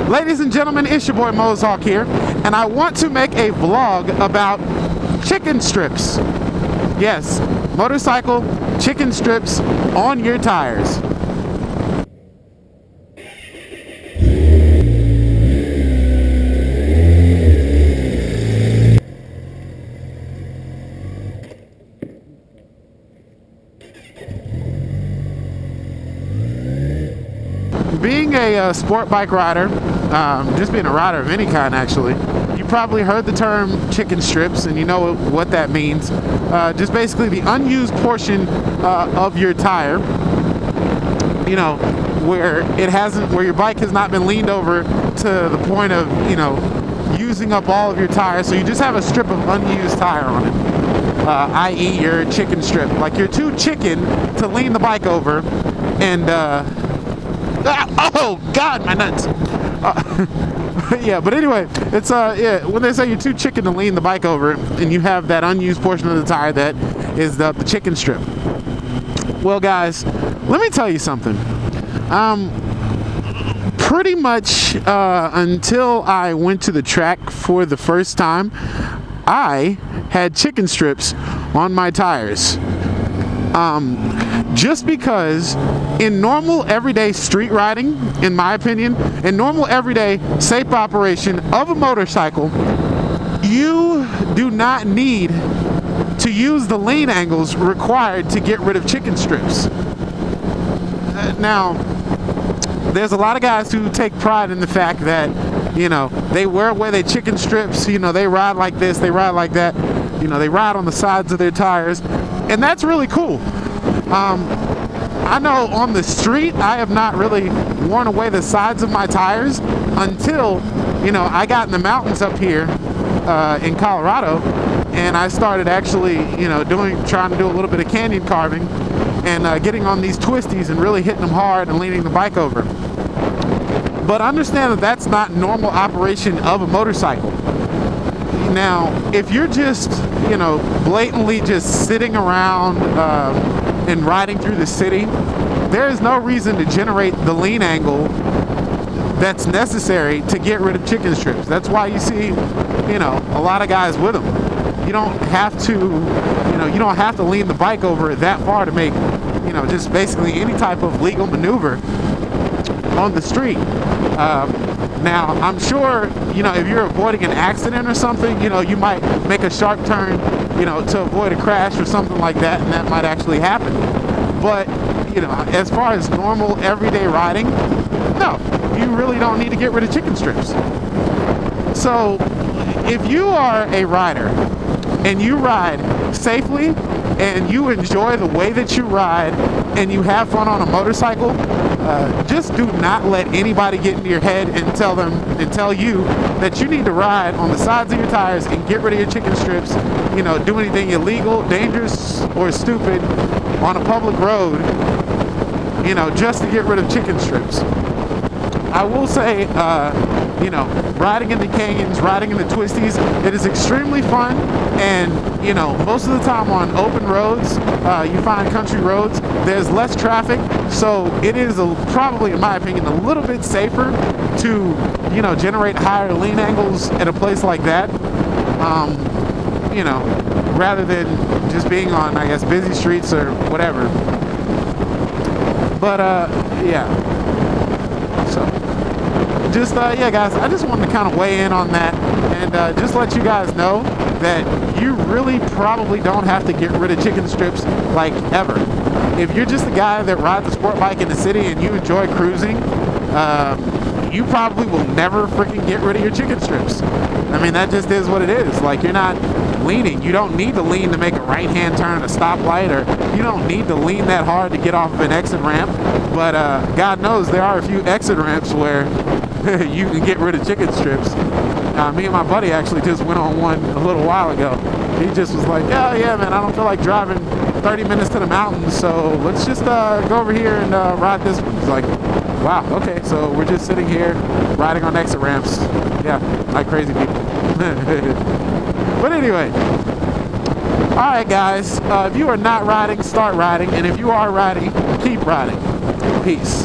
Ladies and gentlemen, it's your boy Motovlog here, and I want to make a vlog about chicken strips. Yes, motorcycle chicken strips on your tires. Being a sport bike rider, just being a rider of any kind actually, you probably heard the term chicken strips and you know what that means. Just basically the unused portion of your tire, you know, where your bike has not been leaned over to the point of, you know, using up all of your tires, so you just have a strip of unused tire on it, i.e. your chicken strip. Like you're too chicken to lean the bike over and oh God, my nuts. Yeah, but anyway, it's yeah, when they say you're too chicken to lean the bike over and you have that unused portion of the tire that is the chicken strip. Well guys, let me tell you something. Pretty much until I went to the track for the first time, I had chicken strips on my tires. Just because in normal everyday street riding, in my opinion, in normal everyday safe operation of a motorcycle, you do not need to use the lean angles required to get rid of chicken strips. Now, there's a lot of guys who take pride in the fact that, you know, they wear away their chicken strips, you know, they ride like this, they ride like that, you know, they ride on the sides of their tires, and that's really cool. I know on the street I have not really worn away the sides of my tires until, you know, I got in the mountains up here in Colorado, and I started actually, you know, trying to do a little bit of canyon carving and getting on these twisties and really hitting them hard and leaning the bike over. But understand that that's not normal operation of a motorcycle. Now, if you're just, you know, blatantly just sitting around and riding through the city, there is no reason to generate the lean angle that's necessary to get rid of chicken strips. That's why you see, you know, a lot of guys with them. You don't have to, you know, you don't have to lean the bike over that far to make, you know, just basically any type of legal maneuver on the street. Now, I'm sure, you know, if you're avoiding an accident or something, you know, you might make a sharp turn, you know, to avoid a crash or something like that, and that might actually happen. But, you know, as far as normal everyday riding, no, you really don't need to get rid of chicken strips. So, if you are a rider and you ride safely and you enjoy the way that you ride and you have fun on a motorcycle, just do not let anybody get into your head and tell you that you need to ride on the sides of your tires and get rid of your chicken strips, you know, do anything illegal, dangerous, or stupid on a public road, you know, just to get rid of chicken strips. I will say, you know, riding in the canyons, riding in the twisties, it is extremely fun, and, you know, most of the time on open roads, you find country roads, there's less traffic, so it is probably, in my opinion, a little bit safer to, you know, generate higher lean angles at a place like that, you know, rather than just being on, I guess, busy streets or whatever. But, yeah. So, just, yeah, guys, I just wanted to kind of weigh in on that and just let you guys know that you really probably don't have to get rid of chicken strips, like, ever. If you're just a guy that rides a sport bike in the city and you enjoy cruising, you probably will never freaking get rid of your chicken strips. I mean, that just is what it is. Like, you're not leaning. You don't need to lean to make a right-hand turn at a stoplight, or you don't need to lean that hard to get off of an exit ramp. But God knows there are a few exit ramps where you can get rid of chicken strips. Me and my buddy actually just went on one a little while ago. He just was like, oh yeah, man, I don't feel like driving 30 minutes to the mountains, so let's just go over here and ride this one. It's like, wow, okay, so we're just sitting here riding on exit ramps. Yeah, like crazy people. But anyway, alright guys, if you are not riding, start riding, and if you are riding, keep riding. Peace.